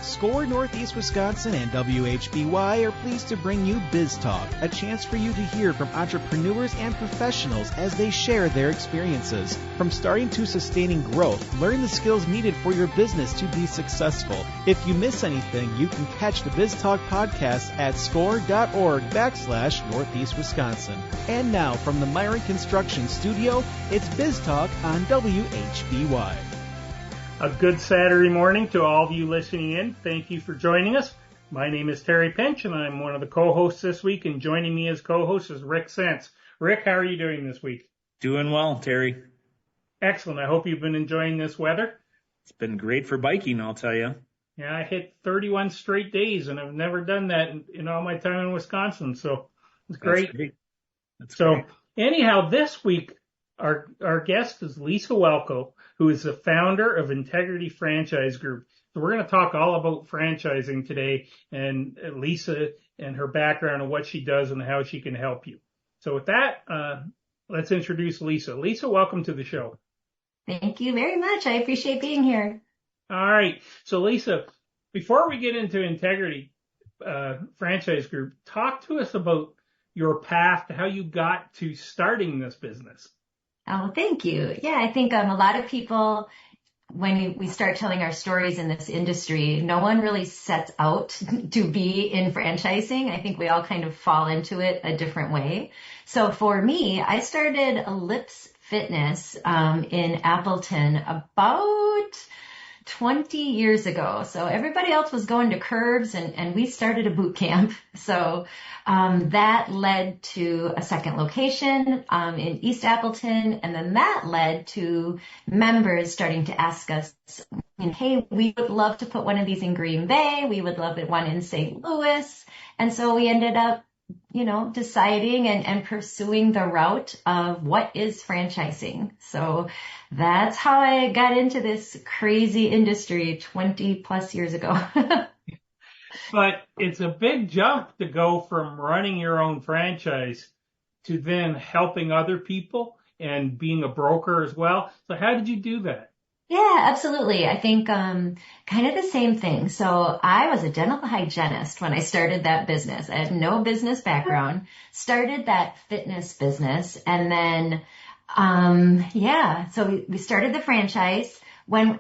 SCORE Northeast Wisconsin and WHBY are pleased to bring you Biz Talk, a chance for you to hear from entrepreneurs and professionals as they share their experiences. From starting to sustaining growth, learn the skills needed for your business to be successful. If you miss anything, you can catch the Biz Talk podcast at score.org/Northeast Wisconsin. And now from the Myron Construction Studio, it's Biz Talk on WHBY. A good Saturday morning to all of you listening in. Thank you for joining us. My name is Terry Pinch, and I'm one of the co-hosts this week, and joining me as co-host is Rick Sense. Rick, how are you doing this week? Doing well, Terry. Excellent. I hope you've been enjoying this weather. It's been great for biking, I'll tell you. Yeah, I hit 31 straight days, and I've never done that in all my time in Wisconsin, so it's great. That's great. Anyhow, this week, our guest is Lisa Welko, who is the founder of Integrity Franchise Group. So we're going to talk all about franchising today, and Lisa and her background and what she does and how she can help you. So with that, let's introduce Lisa. Lisa, welcome to the show. Thank you very much. I appreciate being here. All right. So Lisa, before we get into Integrity Franchise Group, talk to us about your path to how you got to starting this business. Oh, thank you. Yeah, I think a lot of people, when we start telling our stories in this industry, no one really sets out to be in franchising. I think we all kind of fall into it a different way. So for me, I started Ellipse Fitness in Appleton about 20 years ago. So everybody else was going to Curves and we started a boot camp. So that led to a second location in East Appleton. And then that led to members starting to ask us, hey, we would love to put one of these in Green Bay. We would love one in St. Louis. And so we ended up deciding and pursuing the route of what is franchising. So that's how I got into this crazy industry 20 plus years ago. But it's a big jump to go from running your own franchise to then helping other people and being a broker as well. So how did you do that? Yeah, absolutely. I think kind of the same thing. So I was a dental hygienist when I started that business. I had no business background, started that fitness business, and then so we started the franchise. When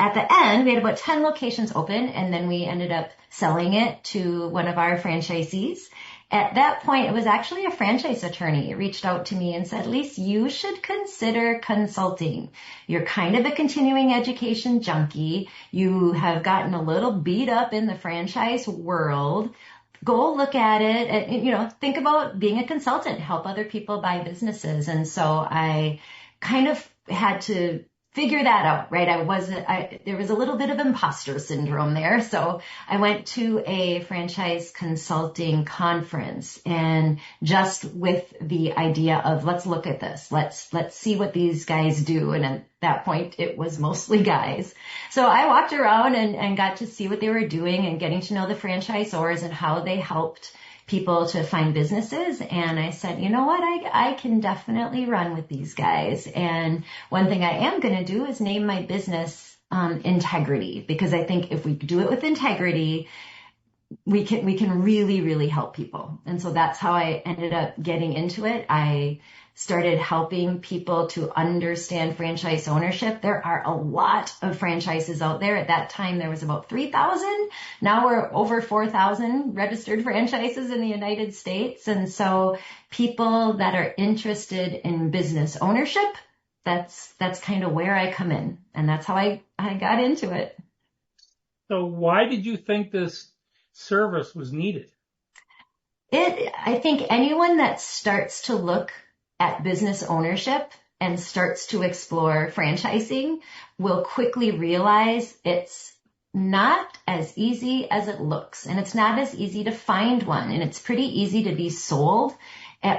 at the end, we had about 10 locations open, and then we ended up selling it to one of our franchisees. At that point, it was actually a franchise attorney reached out to me and said, Lisa, you should consider consulting. You're kind of a continuing education junkie. You have gotten a little beat up in the franchise world. Go look at it and, think about being a consultant, help other people buy businesses. And so I kind of had to figure that out, right? There was a little bit of imposter syndrome there. So I went to a franchise consulting conference and just with the idea of let's look at this. Let's see what these guys do. And at that point, it was mostly guys. So I walked around and got to see what they were doing and getting to know the franchisors and how they helped people to find businesses. And I said, you know what, I can definitely run with these guys. And one thing I am going to do is name my business Integrity, because I think if we do it with integrity, we can really, really help people. And so that's how I ended up getting into it. I started helping people to understand franchise ownership. There are a lot of franchises out there. At that time, there was about 3,000. Now we're over 4,000 registered franchises in the United States. And so people that are interested in business ownership, that's kind of where I come in. And that's how I got into it. So why did you think this service was needed? I think anyone that starts to look at business ownership and starts to explore franchising will quickly realize it's not as easy as it looks, and it's not as easy to find one, and it's pretty easy to be sold,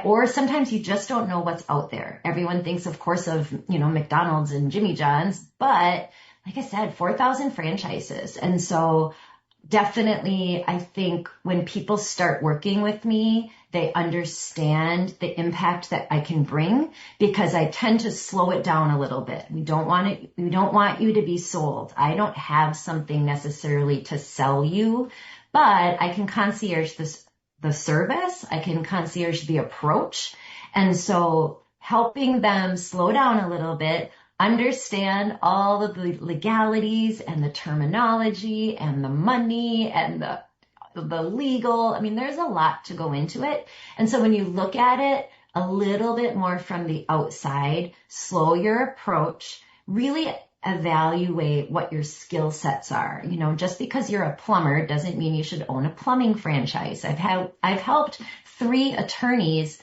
or sometimes you just don't know what's out there. Everyone thinks, of course, of McDonald's and Jimmy John's, but like I said, 4,000 franchises. And so definitely, I think when people start working with me, they understand the impact that I can bring because I tend to slow it down a little bit. We don't want you to be sold. I don't have something necessarily to sell you, but I can concierge the service. I can concierge the approach. And so helping them slow down a little bit, understand all of the legalities and the terminology and the money and the legal. I mean, there's a lot to go into it. And so when you look at it a little bit more from the outside, slow your approach, really evaluate what your skill sets are. You know, just because you're a plumber doesn't mean you should own a plumbing franchise. I've helped 3 attorneys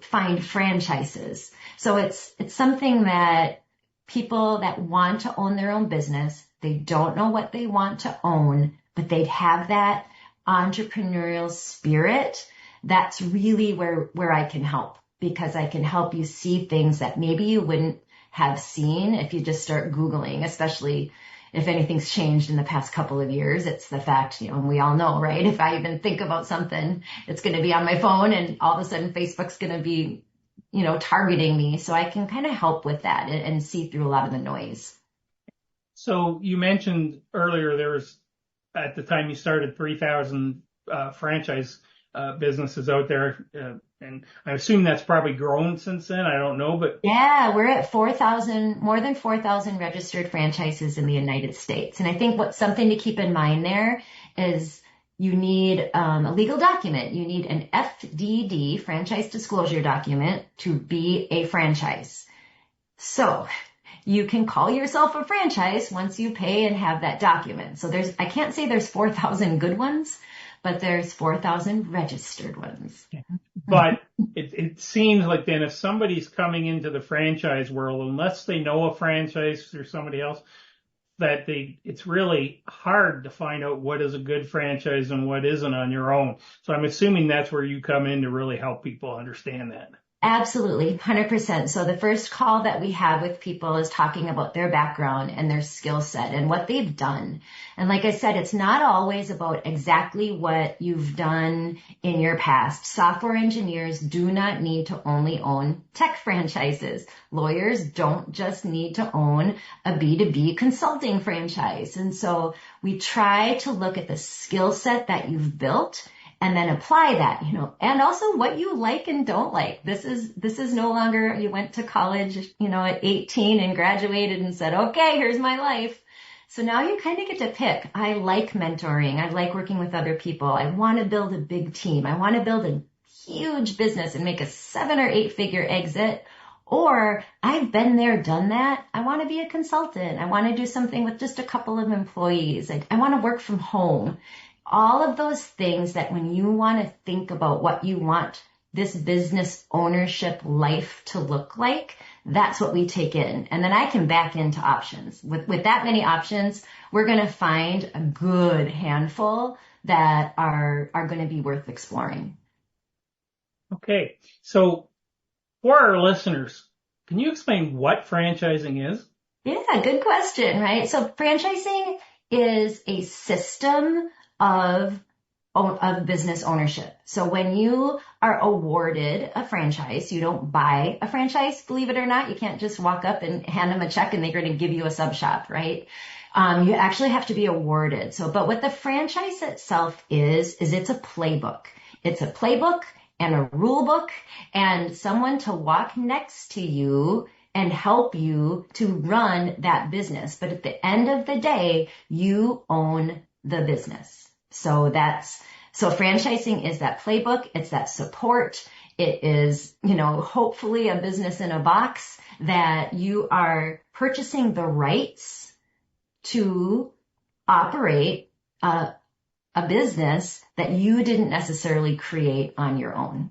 find franchises. So it's something that people that want to own their own business, they don't know what they want to own, but they'd have that entrepreneurial spirit. That's really where I can help, because I can help you see things that maybe you wouldn't have seen if you just start Googling, especially if anything's changed in the past couple of years. It's the fact, and we all know, right? If I even think about something, it's going to be on my phone and all of a sudden Facebook's going to be, targeting me. So I can kind of help with that and see through a lot of the noise. So you mentioned earlier there was, at the time you started, 3,000 franchise businesses out there. And I assume that's probably grown since then. I don't know, but. Yeah, we're at 4,000, more than 4,000 registered franchises in the United States. And I think what's something to keep in mind there is you need a legal document. You need an FDD, franchise disclosure document, to be a franchise. So you can call yourself a franchise once you pay and have that document. So I can't say there's 4,000 good ones, but there's 4,000 registered ones. But it seems like then if somebody's coming into the franchise world, unless they know a franchise or somebody else, that it's really hard to find out what is a good franchise and what isn't on your own. So I'm assuming that's where you come in to really help people understand that. Absolutely, 100%. So the first call that we have with people is talking about their background and their skill set and what they've done. And like I said, it's not always about exactly what you've done in your past. Software engineers do not need to only own tech franchises. Lawyers don't just need to own a B2B consulting franchise. And so we try to look at the skill set that you've built and then apply that, and also what you like and don't like. This is no longer you went to college, at 18 and graduated and said, okay, here's my life. So now you kind of get to pick. I like mentoring. I like working with other people. I want to build a big team. I want to build a huge business and make a 7 or 8 figure exit. Or I've been there, done that. I want to be a consultant. I want to do something with just a couple of employees. I want to work from home. All of those things that when you want to think about what you want this business ownership life to look like, that's what we take in. And then I can back into options. With that many options, we're going to find a good handful that are going to be worth exploring. Okay. So for our listeners, can you explain what franchising is? Yeah, good question, right? So franchising is a system of business ownership. So when you are awarded a franchise, you don't buy a franchise, believe it or not. You can't just walk up and hand them a check and they're going to give you a sub shop, right? You actually have to be awarded. But what the franchise itself is it's a playbook. It's a playbook and a rule book and someone to walk next to you and help you to run that business. But at the end of the day, you own the business. So franchising is that playbook. It's that support. It is, hopefully a business in a box that you are purchasing the rights to operate a business that you didn't necessarily create on your own.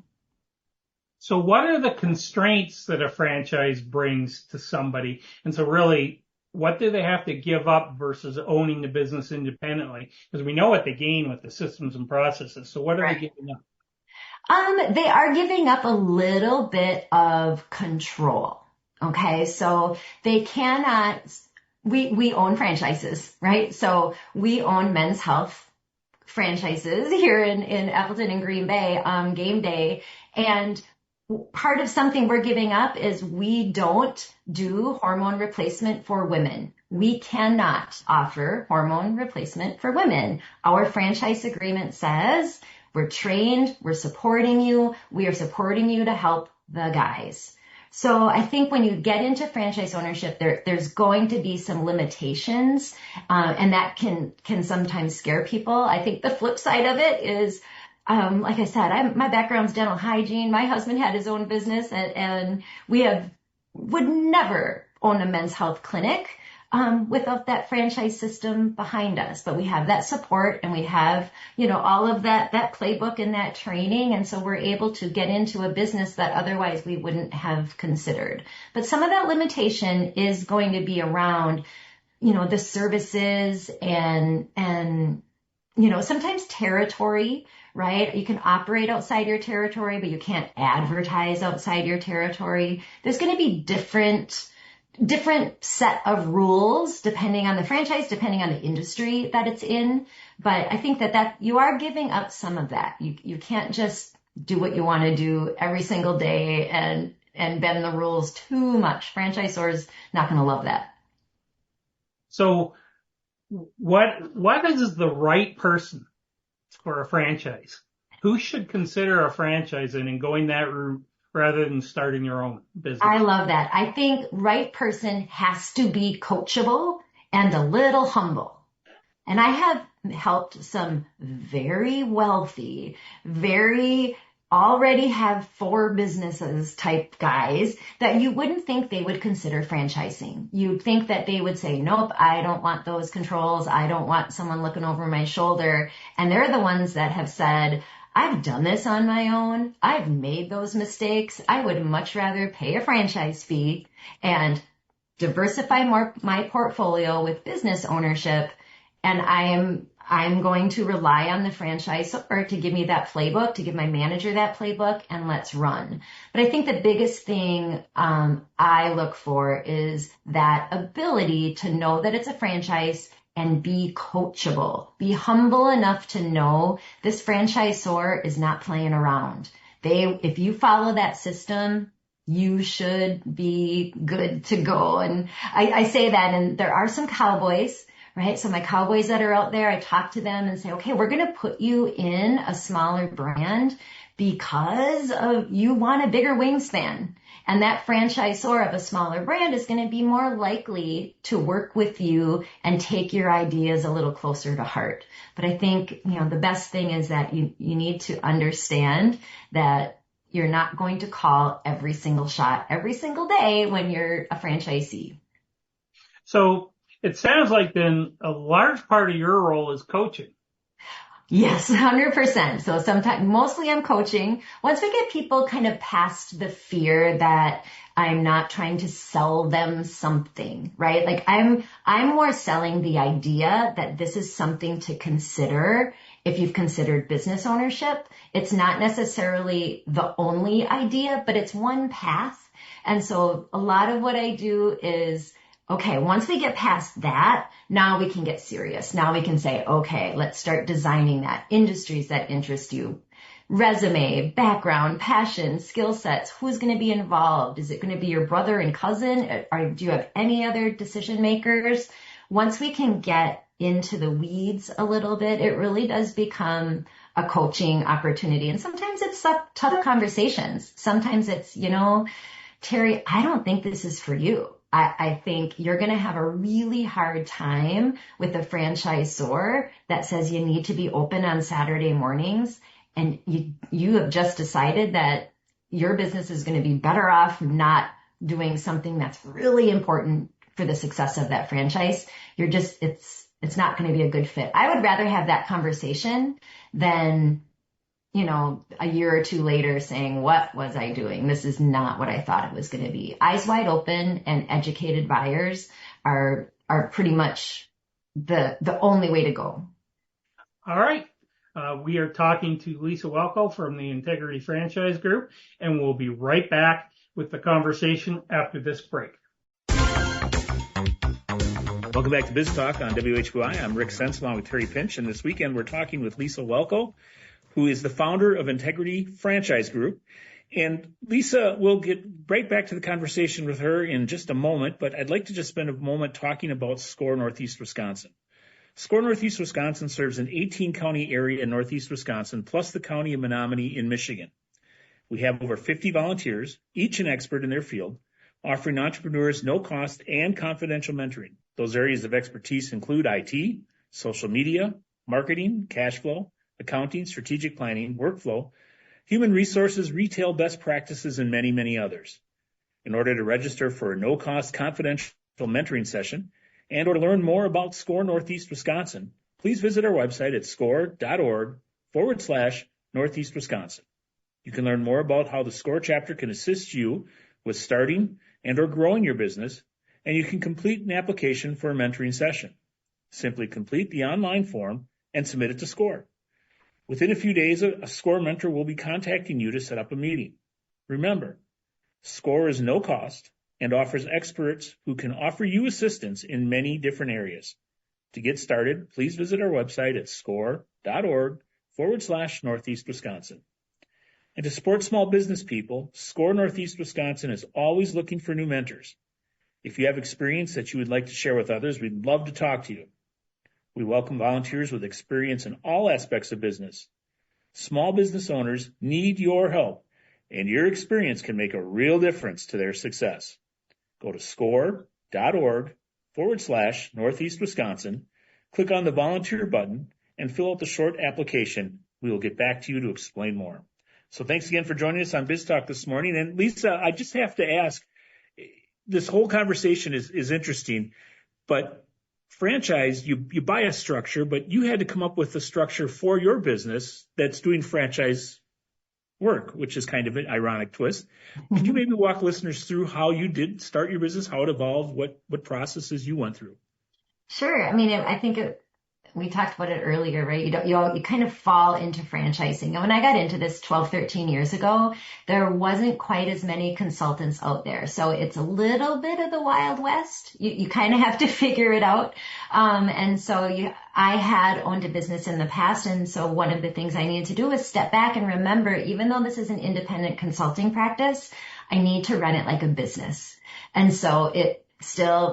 So what are the constraints that a franchise brings to somebody? And so really, what do they have to give up versus owning the business independently? Because we know what they gain with the systems and processes. So what are they giving up? They are giving up a little bit of control. Okay. So they cannot, we own franchises, right? So we own Men's Health franchises here in Appleton and Green Bay on game day. And part of something we're giving up is we don't do hormone replacement for women. We cannot offer hormone replacement for women. Our franchise agreement says we're trained, we're supporting you, we are supporting you to help the guys. So I think when you get into franchise ownership, there's going to be some limitations, and that can sometimes scare people. I think the flip side of it is, like I said, my background's dental hygiene. My husband had his own business, and we would never own a men's health clinic without that franchise system behind us. But we have that support, and we have, all of that playbook and that training. And so we're able to get into a business that otherwise we wouldn't have considered. But some of that limitation is going to be around, the services and sometimes territory, right? You can operate outside your territory, but you can't advertise outside your territory. There's going to be different set of rules depending on the franchise, depending on the industry that it's in. But I think that you are giving up some of that. You can't just do what you want to do every single day and bend the rules too much. Franchisors not going to love that. So what is the right person for a franchise? Who should consider a franchise and going that route rather than starting your own business? I love that. I think right person has to be coachable and a little humble. And I have helped some very wealthy, already have 4 businesses type guys that you wouldn't think they would consider franchising. You'd think that they would say, nope, I don't want those controls. I don't want someone looking over my shoulder. And they're the ones that have said, I've done this on my own. I've made those mistakes. I would much rather pay a franchise fee and diversify my portfolio with business ownership. And I'm going to rely on the franchisor to give me that playbook, to give my manager that playbook, and let's run. But I think the biggest thing I look for is that ability to know that it's a franchise and be coachable. Be humble enough to know this franchisor is not playing around. If you follow that system, you should be good to go. And I say that, and there are some cowboys, right? So my cowboys that are out there, I talk to them and say, okay, we're going to put you in a smaller brand because you want a bigger wingspan. And that franchisor of a smaller brand is going to be more likely to work with you and take your ideas a little closer to heart. But I think, the best thing is that you need to understand that you're not going to call every single shot every single day when you're a franchisee. So it sounds like then a large part of your role is coaching. Yes, 100%. So mostly I'm coaching. Once we get people kind of past the fear that I'm not trying to sell them something, right? Like I'm more selling the idea that this is something to consider if you've considered business ownership. It's not necessarily the only idea, but it's one path. And so a lot of what I do is, okay, once we get past that, now we can get serious. Now we can say, okay, let's start designing that. Industries that interest you. Resume, background, passion, skill sets. Who's going to be involved? Is it going to be your brother and cousin? Or do you have any other decision makers? Once we can get into the weeds a little bit, it really does become a coaching opportunity. And sometimes it's tough conversations. Sometimes it's, Terry, I don't think this is for you. I think you're going to have a really hard time with a franchisor that says you need to be open on Saturday mornings, and you have just decided that your business is going to be better off not doing something that's really important for the success of that franchise. It's not going to be a good fit. I would rather have that conversation than a year or two later saying, what was I doing? This is not what I thought it was going to be. Eyes wide open and educated buyers are pretty much the only way to go. All right. We are talking to Lisa Welko from the Integrity Franchise Group, and we'll be right back with the conversation after this break. Welcome back to Biz Talk on WHBY. I'm Rick Sense along with Terry Pinch, and this weekend we're talking with Lisa Welko, who is the founder of Integrity Franchise Group. And Lisa, we'll get right back to the conversation with her in just a moment, but I'd like to just spend a moment talking about SCORE Northeast Wisconsin. SCORE Northeast Wisconsin serves an 18-county area in Northeast Wisconsin, plus the county of Menominee in Michigan. We have over 50 volunteers, each an expert in their field, offering entrepreneurs no-cost and confidential mentoring. Those areas of expertise include IT, social media, marketing, cash flow, accounting, strategic planning, workflow, human resources, retail best practices, and many, many others. In order to register for a no-cost confidential mentoring session and or to learn more about SCORE Northeast Wisconsin, please visit our website at score.org/Northeast Wisconsin. You can learn more about how the SCORE chapter can assist you with starting and or growing your business, and you can complete an application for a mentoring session. Simply complete the online form and submit it to SCORE. Within a few days, a SCORE mentor will be contacting you to set up a meeting. Remember, SCORE is no cost and offers experts who can offer you assistance in many different areas. To get started, please visit our website at score.org/Northeast Wisconsin. And to support small business people, SCORE Northeast Wisconsin is always looking for new mentors. If you have experience that you would like to share with others, we'd love to talk to you. We welcome volunteers with experience in all aspects of business. Small business owners need your help, and your experience can make a real difference to their success. Go to score.org/Northeast Wisconsin, click on the volunteer button, and fill out the short application. We will get back to you to explain more. So thanks again for joining us on Biz Talk this morning. And Lisa, I just have to ask, this whole conversation is interesting, but franchise, you buy a structure, but you had to come up with a structure for your business that's doing franchise work, which is kind of an ironic twist. Could you maybe walk listeners through how you did start your business, how it evolved, what processes you went through? Sure. I mean, I think we talked about it earlier, right? You kind of fall into franchising. And when I got into this 12, 13 years ago, there wasn't quite as many consultants out there. So it's a little bit of the Wild West. You kind of have to figure it out. And so I had owned a business in the past. And so one of the things I needed to do was step back and remember, even though this is an independent consulting practice, I need to run it like a business. And so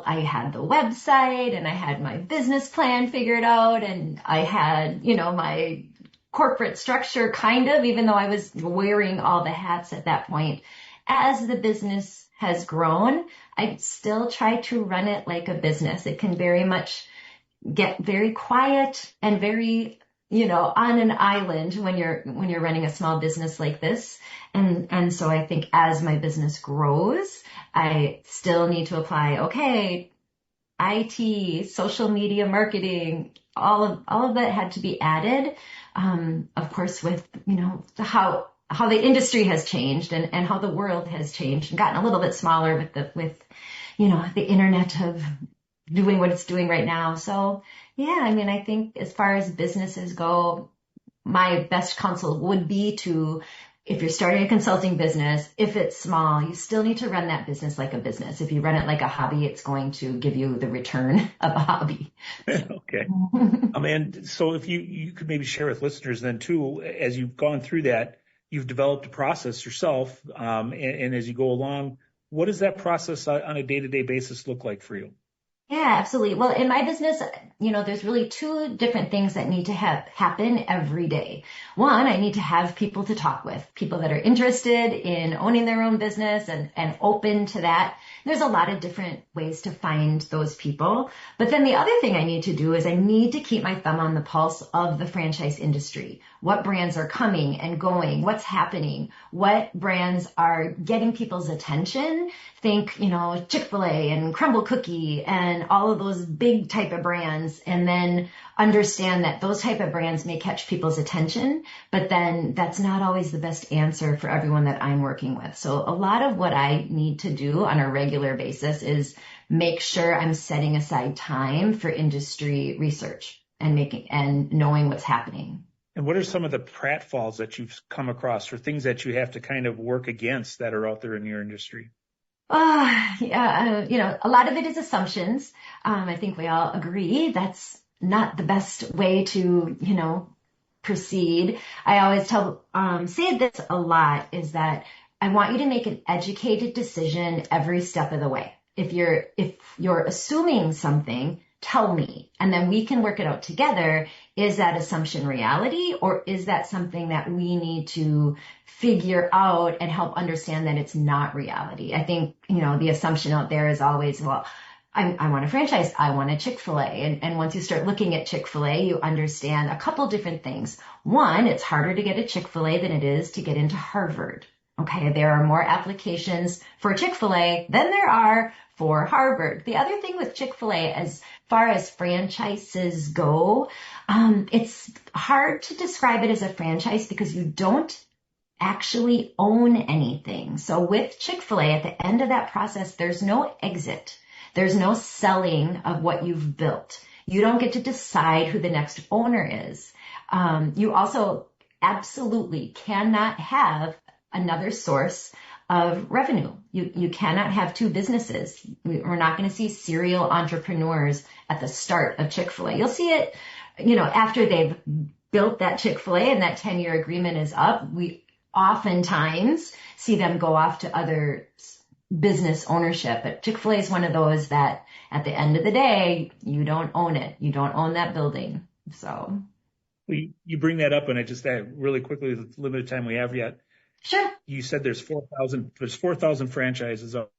I had the website and I had my business plan figured out and I had, my corporate structure kind of, even though I was wearing all the hats at that point. As the business has grown, I still try to run it like a business. It can very much get very quiet and very, on an island when you're running a small business like this. And so I think as my business grows, I still need to apply, IT, social media marketing, all of that had to be added. Of course, with, how the industry has changed and how the world has changed and gotten a little bit smaller with the internet of doing what it's doing right now. So yeah, I mean, I think as far as businesses go, my best counsel would be if you're starting a consulting business, if it's small, you still need to run that business like a business. If you run it like a hobby, it's going to give you the return of a hobby. Okay. And so if you could maybe share with listeners then too, as you've gone through that, you've developed a process yourself. And as you go along, what does that process on a day-to-day basis look like for you? Yeah, absolutely. Well, in my business, there's really two different things that need to happen every day. One, I need to have people to talk with, people that are interested in owning their own business and open to that. There's a lot of different ways to find those people. But then the other thing I need to do is I need to keep my thumb on the pulse of the franchise industry. What brands are coming and going? What's happening? What brands are getting people's attention? Think, Chick-fil-A and Crumble Cookie and all of those big type of brands, and then understand that those type of brands may catch people's attention, but then that's not always the best answer for everyone that I'm working with. So a lot of what I need to do on a regular basis is make sure I'm setting aside time for industry research and knowing what's happening. And what are some of the pratfalls that you've come across or things that you have to kind of work against that are out there in your industry? A lot of it is assumptions. I think we all agree that's not the best way to, proceed. I always say this a lot is that I want you to make an educated decision every step of the way. If you're assuming something, tell me, and then we can work it out together. Is that assumption reality, or is that something that we need to figure out and help understand that it's not reality? I think, the assumption out there is always, well, I want a franchise. I want a Chick-fil-A. And once you start looking at Chick-fil-A, you understand a couple different things. One, it's harder to get a Chick-fil-A than it is to get into Harvard. Okay, there are more applications for Chick-fil-A than there are for Harvard. The other thing with Chick-fil-A, as far as franchises go, it's hard to describe it as a franchise because you don't actually own anything. So with Chick-fil-A, at the end of that process, there's no exit. There's no selling of what you've built. You don't get to decide who the next owner is. You also absolutely cannot have another source of revenue. You cannot have two businesses. We're not going to see serial entrepreneurs at the start of Chick-fil-A. You'll see it, after they've built that Chick-fil-A and that 10-year agreement is up. We oftentimes see them go off to other business ownership. But Chick-fil-A is one of those that at the end of the day, you don't own it. You don't own that building. So. You bring that up, and I just really quickly, the limited time we have yet. Sure. You said there's 4,000 franchises out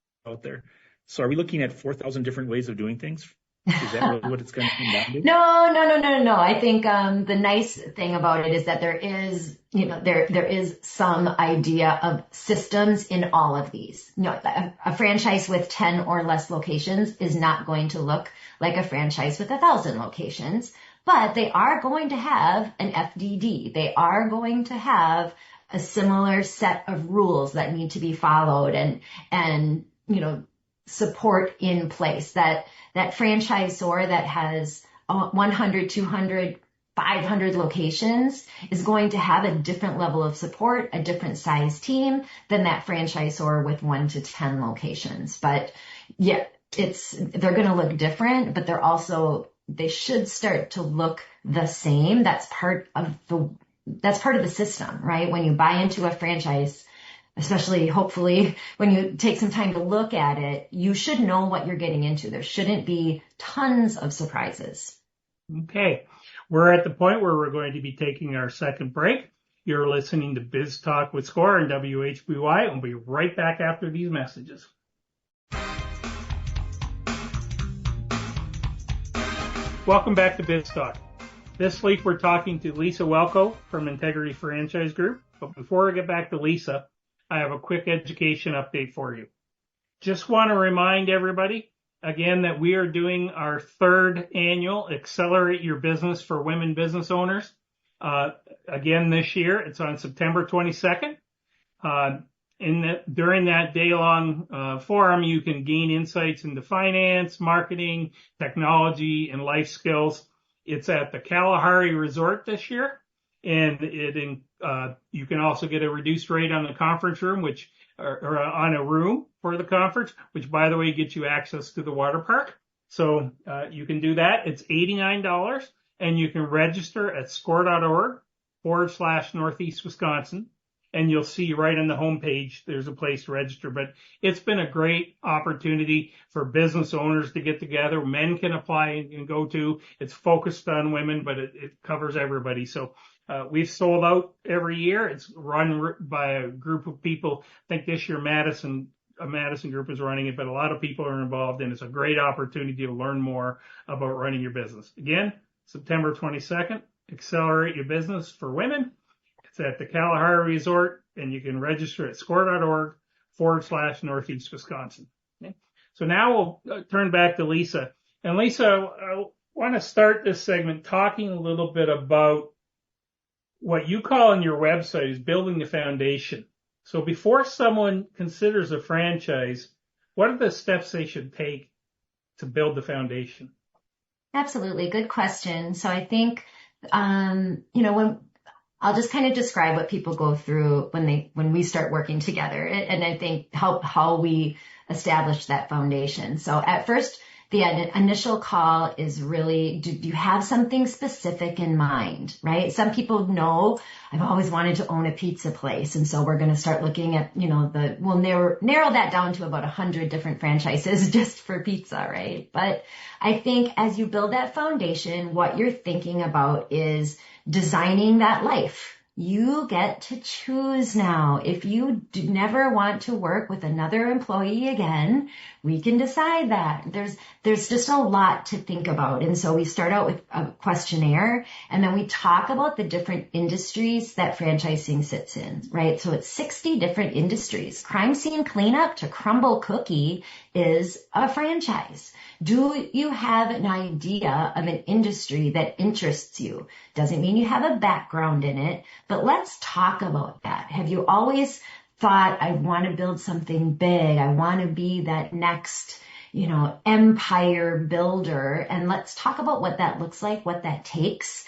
there. So are we looking at 4,000 different ways of doing things? Is that really what it's going to come down to? No. I think the nice thing about it is that there is, there is some idea of systems in all of these. A franchise with 10 or less locations is not going to look like a franchise with 1,000 locations, but they are going to have an FDD. They are going to have a similar set of rules that need to be followed and support in place. That franchisor that has 100, 200, 500 locations is going to have a different level of support, a different size team than that franchisor with 1 to 10 locations. But yeah, they're going to look different, but they should start to look the same. That's part of the system, right? When you buy into a franchise, especially hopefully when you take some time to look at it, you should know what you're getting into. There shouldn't be tons of surprises. Okay. We're at the point where we're going to be taking our second break. You're listening to Biz Talk with Score and WHBY. We'll be right back after these messages. Welcome back to Biz Talk. This week we're talking to Lisa Welko from Integrity Franchise Group. But before I get back to Lisa, I have a quick education update for you. Just want to remind everybody again that we are doing our third annual Accelerate Your Business for Women Business Owners. Again this year, it's on September 22nd. During that day-long forum, you can gain insights into finance, marketing, technology, and life skills. It's at the Kalahari Resort this year, and you can also get a reduced rate on the conference room, or on a room for the conference, which, by the way, gets you access to the water park. So you can do that. It's $89, and you can register at score.org/Northeast Wisconsin. And you'll see right on the homepage, there's a place to register. But it's been a great opportunity for business owners to get together. Men can apply and go to. It's focused on women, but it covers everybody. So we've sold out every year. It's run by a group of people. I think this year a Madison group is running it, but a lot of people are involved, and it's a great opportunity to learn more about running your business. Again, September 22nd, Accelerate Your Business for Women. It's at the Kalahari Resort, and you can register at score.org/Northeast Wisconsin. Okay? So now we'll turn back to Lisa. And Lisa, I want to start this segment talking a little bit about what you call in your website is building the foundation. So before someone considers a franchise, what are the steps they should take to build the foundation? Absolutely. Good question. So I think, I'll just kind of describe what people go through when we start working together, and I think how we establish that foundation. So at first, the initial call is really, do you have something specific in mind, right? Some people know, I've always wanted to own a pizza place. And so we're going to start looking at, we'll narrow that down to about 100 different franchises just for pizza, right? But I think as you build that foundation, what you're thinking about is designing that life. You get to choose now. If you never want to work with another employee again, we can decide that. There's just a lot to think about. And so we start out with a questionnaire, and then we talk about the different industries that franchising sits in, right? So it's 60 different industries. Crime scene cleanup to crumble cookie is a franchise. Do you have an idea of an industry that interests you? Doesn't mean you have a background in it, but let's talk about that. Have you always thought, I want to build something big. I want to be that next, empire builder. And let's talk about what that looks like, what that takes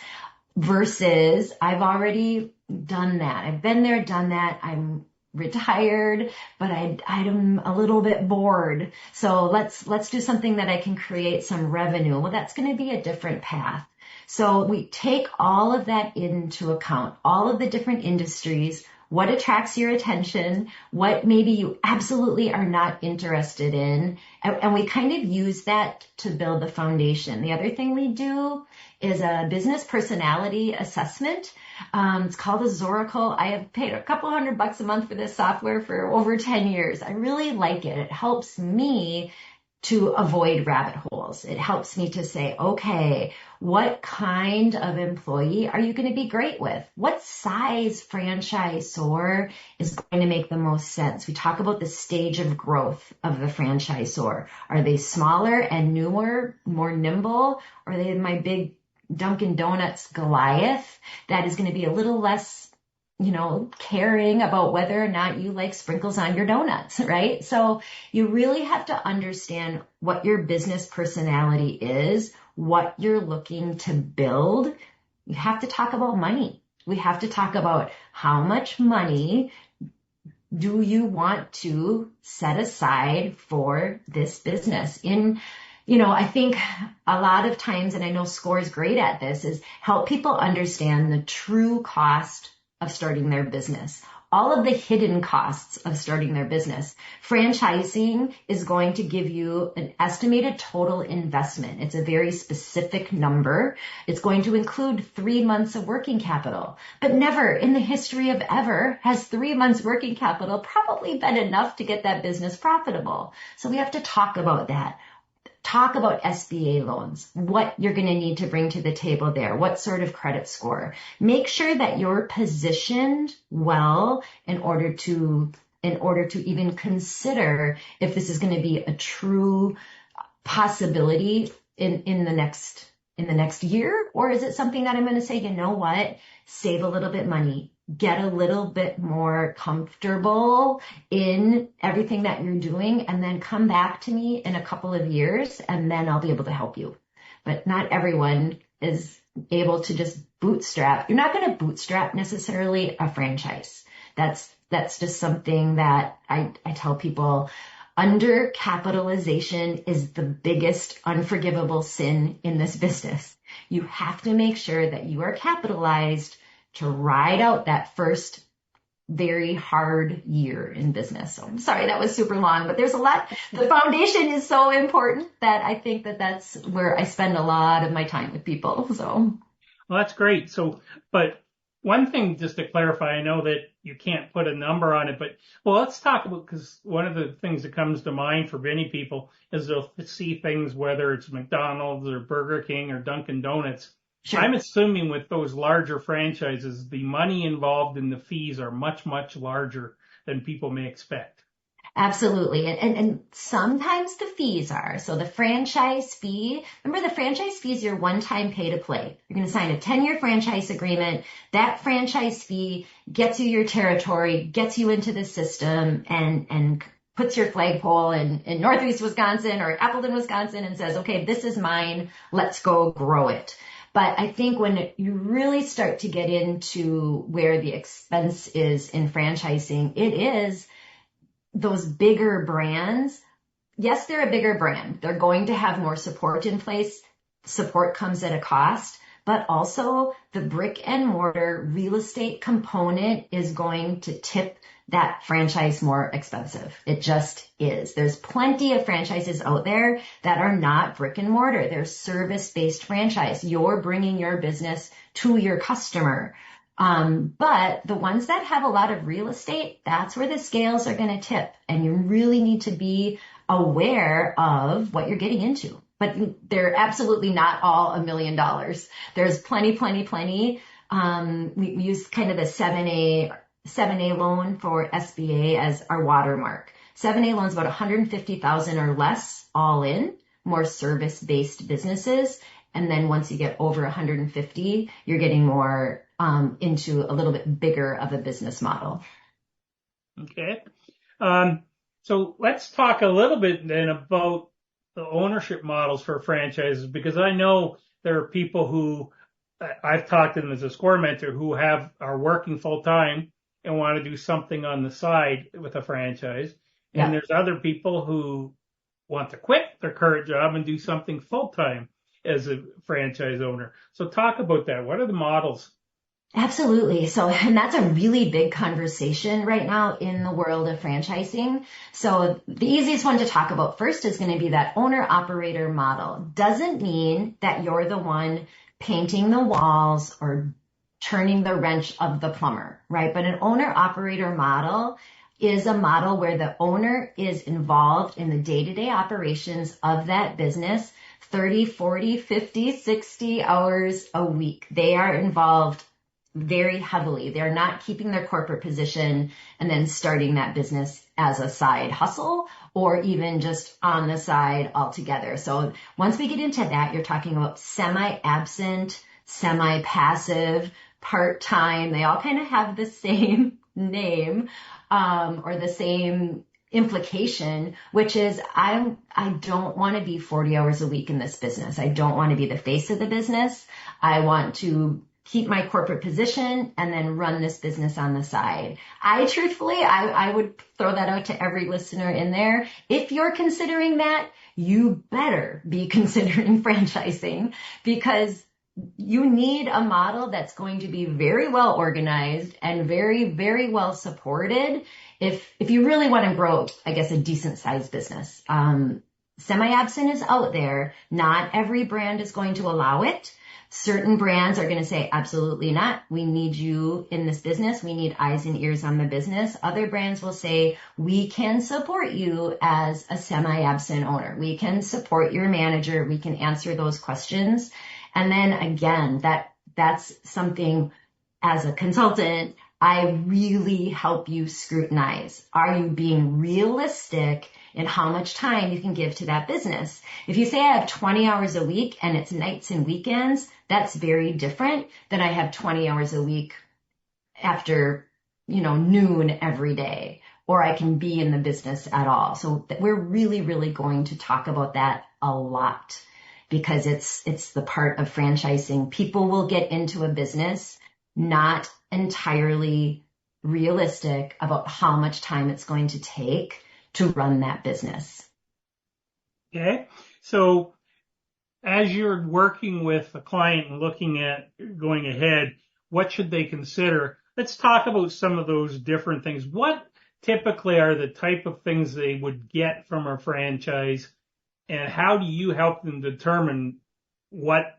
versus I've already done that. I've been there, done that. I'm retired, but I'm a little bit bored. So let's do something that I can create some revenue. Well, that's going to be a different path. So we take all of that into account, all of the different industries, what attracts your attention, what maybe you absolutely are not interested in, and we kind of use that to build the foundation. The other thing we do is a business personality assessment. It's called a Zoracle. I have paid a couple $100 a month for this software for over 10 years. I really like it. It helps me to avoid rabbit holes. It helps me to say, okay, what kind of employee are you going to be great with? What size franchisor is going to make the most sense? We talk about the stage of growth of the franchisor. Are they smaller and newer, more nimble? Or are they my big Dunkin' Donuts Goliath that is going to be a little less, caring about whether or not you like sprinkles on your donuts, right? So you really have to understand what your business personality is, what you're looking to build. You have to talk about money. We have to talk about how much money do you want to set aside for this business. I think a lot of times, and I know SCORE is great at this, is help people understand the true cost of starting their business, all of the hidden costs of starting their business. Franchising is going to give you an estimated total investment. It's a very specific number. It's going to include 3 months of working capital, but never in the history of ever has 3 months working capital probably been enough to get that business profitable. So we have to talk about that. Talk about SBA loans, what you're going to need to bring to the table there, what sort of credit score. Make sure that you're positioned well in order to even consider if this is going to be a true possibility in the next year, or is it something that I'm going to say, you know what, save a little bit money, get a little bit more comfortable in everything that you're doing, and then come back to me in a couple of years, and then I'll be able to help you. But not everyone is able to just bootstrap. You're not going to bootstrap necessarily a franchise. That's just something that I tell people. Undercapitalization is the biggest unforgivable sin in this business. You have to make sure that you are capitalized to ride out that first very hard year in business. So I'm sorry that was super long, but there's a lot. The foundation is so important that I think that that's where I spend a lot of my time with people. So, well, that's great. So, but one thing just to clarify, I know that you can't put a number on it, but let's talk about, because one of the things that comes to mind for many people is they'll see things, whether it's McDonald's or Burger King or Dunkin' Donuts. Sure. I'm assuming with those larger franchises, the money involved in the fees are much, much larger than people may expect. Absolutely. And sometimes the fees are. So the franchise fee, remember the franchise fee is your one-time pay to play. You're going to sign a 10-year franchise agreement. That franchise fee gets you your territory, gets you into the system, and puts your flagpole in Northeast Wisconsin or Appleton, Wisconsin, and says, okay, this is mine. Let's go grow it. But I think when you really start to get into where the expense is in franchising, it is those bigger brands. Yes, they're a bigger brand. They're going to have more support in place. Support comes at a cost, but also the brick and mortar real estate component is going to tip that franchise more expensive. It just is. There's plenty of franchises out there that are not brick and mortar. They're service-based franchise. You're bringing your business to your customer. But the ones that have a lot of real estate, that's where the scales are going to tip. And you really need to be aware of what you're getting into. But they're absolutely not all $1 million. There's plenty. We use kind of the 7A loan for SBA as our watermark. 7A loans about 150,000 or less all in, more service-based businesses. And then once you get over 150, you're getting more into a little bit bigger of a business model. Okay. So let's talk a little bit then about the ownership models for franchises, because I know there are people who I've talked to them as a score mentor who are working full time and want to do something on the side with a franchise. Yeah. And there's other people who want to quit their current job and do something full time as a franchise owner. So talk about that. What are the models? Absolutely. So, and that's a really big conversation right now in the world of franchising. So the easiest one to talk about first is going to be that owner operator model. Doesn't mean that you're the one painting the walls or turning the wrench of the plumber, right? But an owner operator model is a model where the owner is involved in the day-to-day operations of that business 30, 40, 50, 60 hours a week. They are involved very heavily. They're not keeping their corporate position and then starting that business as a side hustle or even just on the side altogether. So once we get into that, you're talking about semi-absent, semi-passive, part-time. They all kind of have the same name or the same implication, which is I don't want to be 40 hours a week in this business. I don't want to be the face of the business. I want to keep my corporate position and then run this business on the side. I would throw that out to every listener in there. If you're considering that, you better be considering franchising, because you need a model that's going to be very well organized and very, very well supported if you really want to grow, I guess, a decent sized business. Semi-absent is out there. Not every brand is going to allow it. Certain brands are going to say, absolutely not. We need you in this business. We need eyes and ears on the business. Other brands will say, we can support you as a semi-absent owner. We can support your manager. We can answer those questions. And then again, that's something as a consultant, I really help you scrutinize. Are you being realistic in how much time you can give to that business? If you say I have 20 hours a week and it's nights and weekends, that's very different than I have 20 hours a week after, noon every day, or I can be in the business at all. So we're really, really going to talk about that a lot, because it's the part of franchising. People will get into a business not entirely realistic about how much time it's going to take to run that business. Okay. So as you're working with a client and looking at going ahead, what should they consider? Let's talk about some of those different things. What typically are the type of things they would get from a franchise, and how do you help them determine what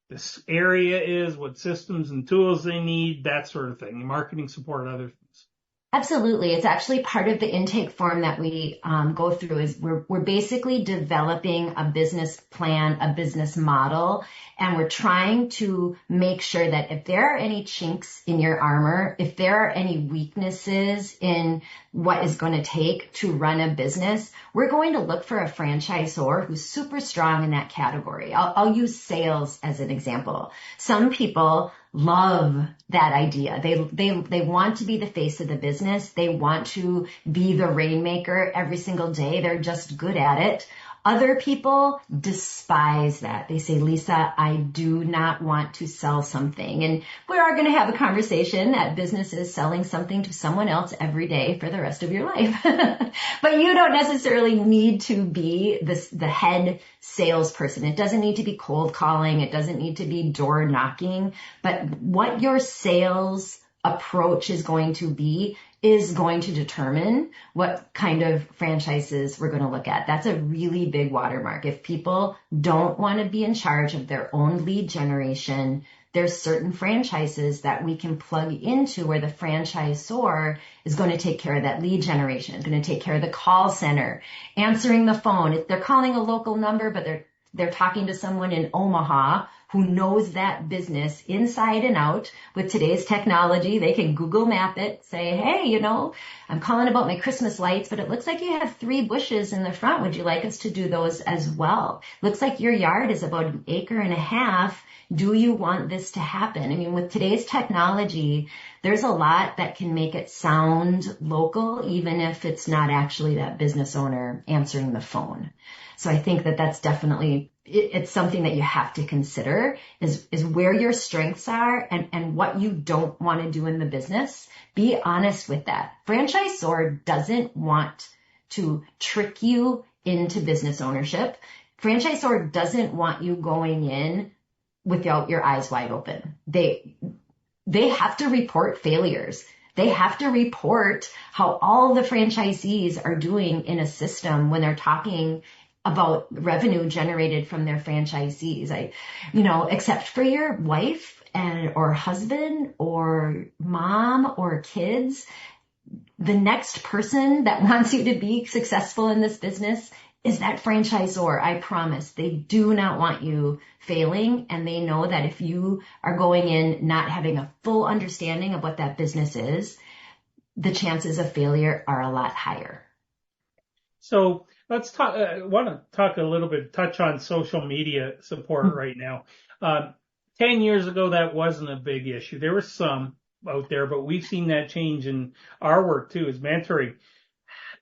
this area is, what systems and tools they need, that sort of thing, marketing support, other things? Absolutely. It's actually part of the intake form that we go through. Is we're basically developing a business plan, a business model, and we're trying to make sure that if there are any chinks in your armor, if there are any weaknesses in what is going to take to run a business, we're going to look for a franchisor who's super strong in that category. I'll use sales as an example. Some people love that idea. They want to be the face of the business. They want to be the rainmaker every single day. They're just good at it. Other people despise that. They say, Lisa, I do not want to sell something. And we are going to have a conversation that business is selling something to someone else every day for the rest of your life. But you don't necessarily need to be the head salesperson. It doesn't need to be cold calling. It doesn't need to be door knocking. But what your sales approach is going to be is going to determine what kind of franchises we're going to look at. That's a really big watermark. If people don't want to be in charge of their own lead generation, there's certain franchises that we can plug into where the franchisor is going to take care of that lead generation, is going to take care of the call center, answering the phone. If they're calling a local number, but they're talking to someone in Omaha who knows that business inside and out. With today's technology, they can Google map it, say, hey, I'm calling about my Christmas lights, but it looks like you have 3 bushes in the front. Would you like us to do those as well? Looks like your yard is about 1.5 acres. Do you want this to happen? I mean, with today's technology, there's a lot that can make it sound local, even if it's not actually that business owner answering the phone. So I think that that's definitely, it's something that you have to consider is where your strengths are and what you don't want to do in the business. Be honest with that. Franchisor doesn't want to trick you into business ownership. Franchisor doesn't want you going in without your eyes wide open. They have to report failures. They have to report how all the franchisees are doing in a system when they're talking about revenue generated from their franchisees. Except for your wife or husband or mom or kids, the next person that wants you to be successful in this business is that franchisor. I promise. They do not want you failing, and they know that if you are going in not having a full understanding of what that business is, the chances of failure are a lot higher. So let's talk, I want to talk a little bit, touch on social media support right now. 10 years ago, that wasn't a big issue. There were some out there, but we've seen that change in our work too, as mentoring.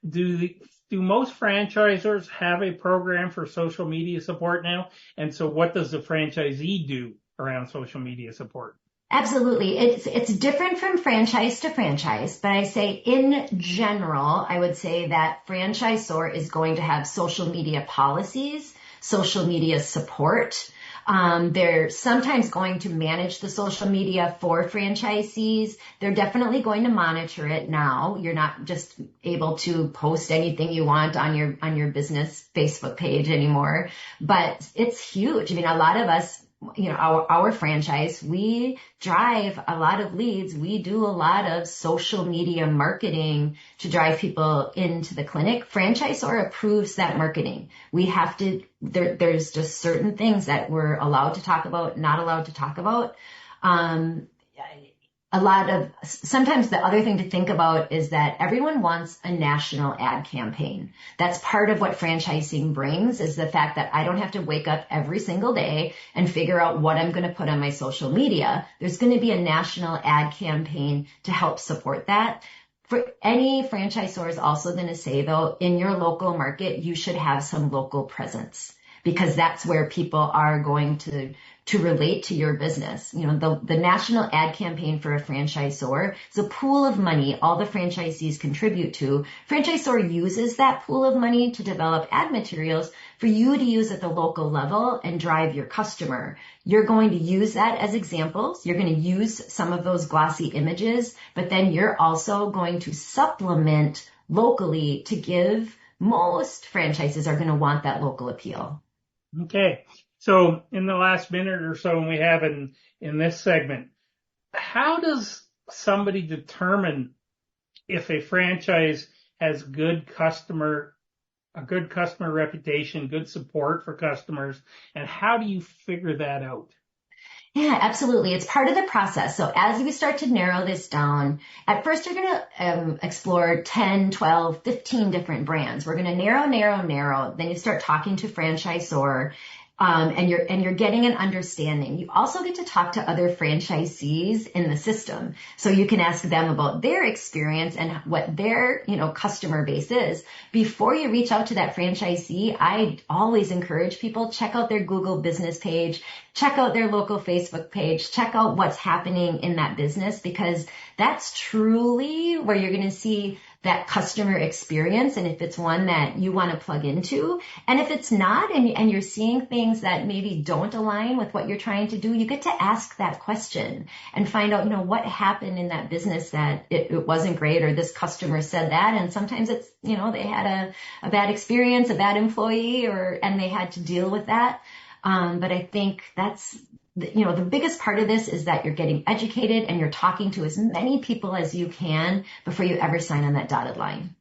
Do most franchisors have a program for social media support now? And so what does the franchisee do around social media support? Absolutely. It's different from franchise to franchise, but I say in general, I would say that franchisor is going to have social media policies, social media support. They're sometimes going to manage the social media for franchisees. They're definitely going to monitor it now. You're not just able to post anything you want on your business Facebook page anymore, but it's huge. I mean, a lot of us, our franchise, we drive a lot of leads. We do a lot of social media marketing to drive people into the clinic. Franchisor approves that marketing. We have to, there's just certain things that we're allowed to talk about, not allowed to talk about. Sometimes the other thing to think about is that everyone wants a national ad campaign. That's part of what franchising brings, is the fact that I don't have to wake up every single day and figure out what I'm going to put on my social media. There's going to be a national ad campaign to help support that. For any franchisor is also going to say, though, in your local market, you should have some local presence, because that's where people are going to relate to your business. The national ad campaign for a franchisor is a pool of money all the franchisees contribute to. Franchisor uses that pool of money to develop ad materials for you to use at the local level and drive your customer. You're going to use that as examples. You're going to use some of those glossy images, but then you're also going to supplement locally to give. Most franchises are going to want that local appeal. Okay. So in the last minute or so we have in this segment, how does somebody determine if a franchise has a good customer reputation, good support for customers, and how do you figure that out? Yeah, absolutely. It's part of the process. So as we start to narrow this down, at first you're going to explore 10, 12, 15 different brands. We're going to narrow. Then you start talking to franchisor. And you're getting an understanding. You also get to talk to other franchisees in the system. So you can ask them about their experience and what their, customer base is. Before you reach out to that franchisee, I always encourage people, check out their Google business page, check out their local Facebook page, check out what's happening in that business, because that's truly where you're going to see that customer experience, and if it's one that you want to plug into. And if it's not, and you're seeing things that maybe don't align with what you're trying to do, you get to ask that question and find out, what happened in that business that it wasn't great, or this customer said that. And sometimes it's, they had a bad experience, a bad employee, and they had to deal with that. But I think that's, the biggest part of this is that you're getting educated and you're talking to as many people as you can before you ever sign on that dotted line.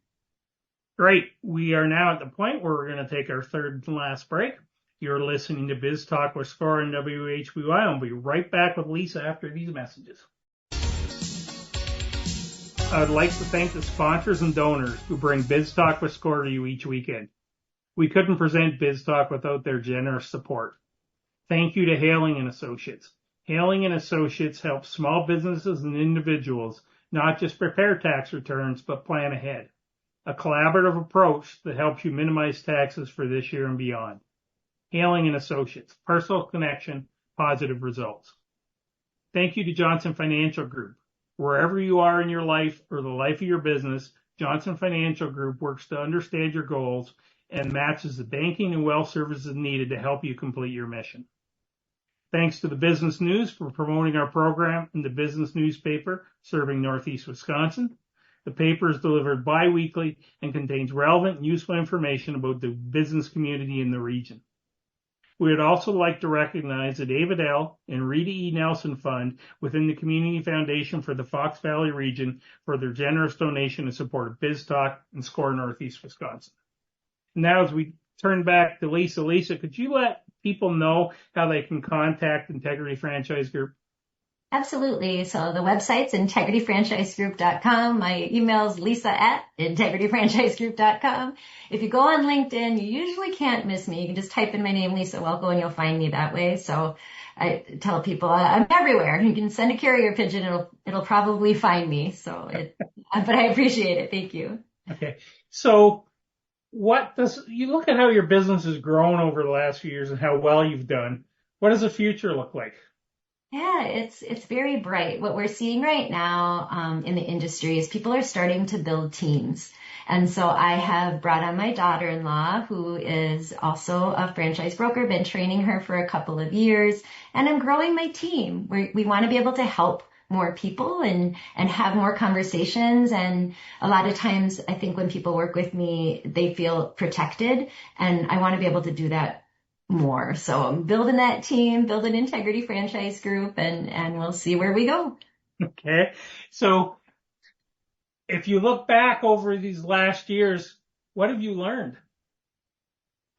Great. We are now at the point where we're going to take our third and last break. You're listening to Biz Talk with Score and WHBY. I'll be right back with Lisa after these messages. I would like to thank the sponsors and donors who bring Biz Talk with Score to you each weekend. We couldn't present Biz Talk without their generous support. Thank you to Hailing & Associates. Hailing & Associates helps small businesses and individuals not just prepare tax returns, but plan ahead. A collaborative approach that helps you minimize taxes for this year and beyond. Hailing & Associates, personal connection, positive results. Thank you to Johnson Financial Group. Wherever you are in your life or the life of your business, Johnson Financial Group works to understand your goals and matches the banking and wealth services needed to help you complete your mission. Thanks to the Business News for promoting our program in the business newspaper serving Northeast Wisconsin. The paper is delivered bi-weekly and contains relevant and useful information about the business community in the region. We would also like to recognize the David L. and Rita E. Nelson Fund within the Community Foundation for the Fox Valley region for their generous donation to support Biz Talk and Score Northeast Wisconsin. Now, as we turn back to Lisa. Lisa, could you let people know how they can contact Integrity Franchise Group? Absolutely. So the website's integrityfranchisegroup.com. My email is lisa@integrityfranchisegroup.com. If you go on LinkedIn, you usually can't miss me. You can just type in my name, Lisa Welko, and you'll find me that way. So I tell people I'm everywhere. You can send a carrier pigeon. It'll probably find me. So but I appreciate it. Thank you. Okay. So you look at how your business has grown over the last few years and how well you've done. What does the future look like? Yeah, it's very bright. What we're seeing right now in the industry is people are starting to build teams. And so I have brought on my daughter-in-law, who is also a franchise broker, been training her for a couple of years, and I'm growing my team. We want to be able to help more people and have more conversations. And a lot of times I think when people work with me, they feel protected, and I want to be able to do that more. So I'm building that team, building Integrity Franchise Group, and we'll see where we go. Okay. So if you look back over these last years, what have you learned?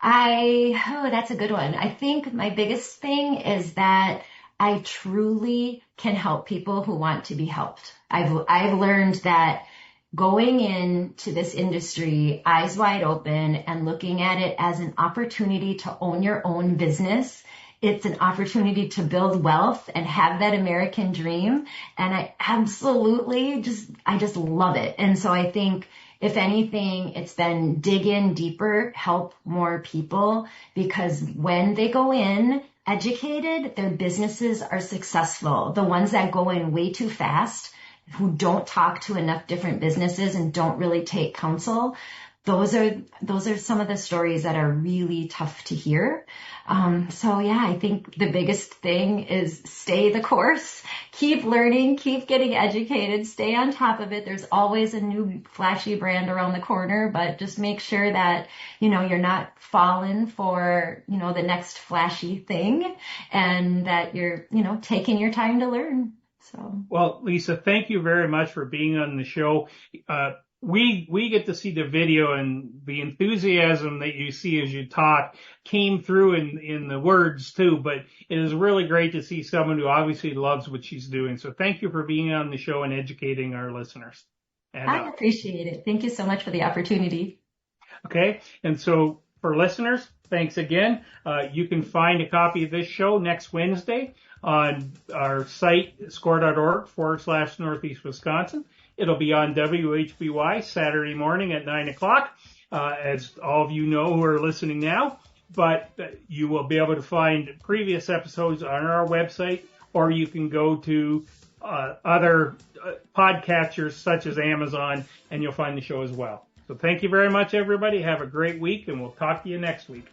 That's a good one. I think my biggest thing is that I truly can help people who want to be helped. I've learned that going into this industry, eyes wide open and looking at it as an opportunity to own your own business. It's an opportunity to build wealth and have that American dream. And I absolutely just love it. And so I think if anything, it's been dig in deeper, help more people, because when they go in educated, their businesses are successful. The ones that go in way too fast, who don't talk to enough different businesses and don't really take counsel, those are some of the stories that are really tough to hear. So yeah, I think the biggest thing is stay the course, keep learning, keep getting educated, stay on top of it. There's always a new flashy brand around the corner, but just make sure that, you're not falling for, the next flashy thing, and that you're, taking your time to learn. So. Well, Lisa, thank you very much for being on the show. We get to see the video, and the enthusiasm that you see as you talk came through in the words too, but it is really great to see someone who obviously loves what she's doing. So thank you for being on the show and educating our listeners. And, I appreciate it. Thank you so much for the opportunity. Okay. And so for listeners, thanks again. You can find a copy of this show next Wednesday on our site, score.org/Northeast Wisconsin. It'll be on WHBY Saturday morning at 9 o'clock, as all of you know who are listening now. But you will be able to find previous episodes on our website, or you can go to other podcatchers such as Amazon, and you'll find the show as well. So thank you very much, everybody. Have a great week, and we'll talk to you next week.